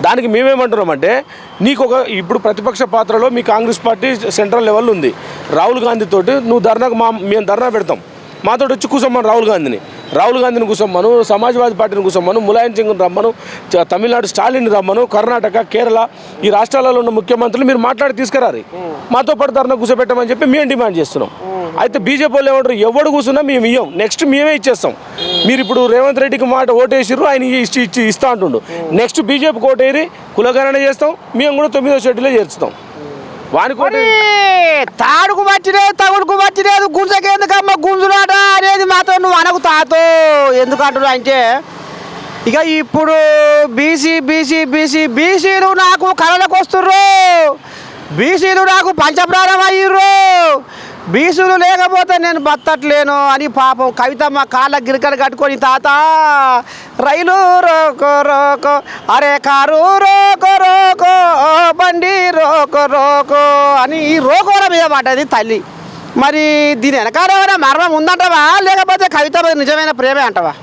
దానికి మేమేమంటున్నామంటే ఇప్పుడు ప్రతిపక్ష పాత్రలో మీ కాంగ్రెస్ పార్టీ సెంట్రల్ లెవెల్ ఉంది. రాహుల్ గాంధీ తోటి నువ్వు ధర్నాకు మేము ధర్నా పెడతాం, మాతో వచ్చి కూర్చోమ్మను రాహుల్ గాంధీని కూర్చోమ్మను, సమాజ్వాదీ పార్టీని కూర్చోమ్మను, ములాయం సింగ్ని రమ్మను, తమిళనాడు స్టాలిన్ రమ్మను, కర్ణాటక, కేరళ ఈ రాష్ట్రాలలో ఉన్న ముఖ్యమంత్రులు మీరు మాట్లాడి తీసుకురారు, మాతో పాటు ధర్నా కూర్చోబెట్టమని చెప్పి మేము డిమాండ్ చేస్తున్నాం. అయితే బీజేపీ వాళ్ళు ఏమంటారు, ఎవడు కూర్చున్నా మేము ఇవ్వం, నెక్స్ట్ మేమే ఇచ్చేస్తాం. మీరు ఇప్పుడు రేవంత్ రెడ్డికి మాట ఓటేసిర్రు, ఆయన ఇస్తా అంటుండు. నెక్స్ట్ బీజేపీకి ఓటేరి కులగణన చేస్తాం, మేము కూడా 9వ షెడ్యూల్లో చేర్చుతాం. వానికి తాడుకు పట్టిలేదు, తగుడుకు పట్టిలేదు, గుంజకెందుకమ్మ గుంజులాట అనేది మాతో నువ్వు అనకు తాతో. ఎందుకంటున్నా అంటే ఇక ఇప్పుడు బీసీలు నాకు కళలకు వస్తుర్రు, బీసీలు నాకు పంచప్రాణం అయ్యిర్రు, బీసీలు లేకపోతే నేను బతట్లేను అని పాపం కవితమ్మ కాళ్ళ గిరికలు కట్టుకొని తాత రైలు రోకో రోకో, అరే కారు రోకో రోకో, బండి రోకో రోకో అని ఈ రోకోల మీద పడ్డది తల్లి. మరి దీని వెనకాల ఏమైనా మర్మం ఉందంటావా, లేకపోతే కవిత నిజమైన ప్రేమే అంటావా?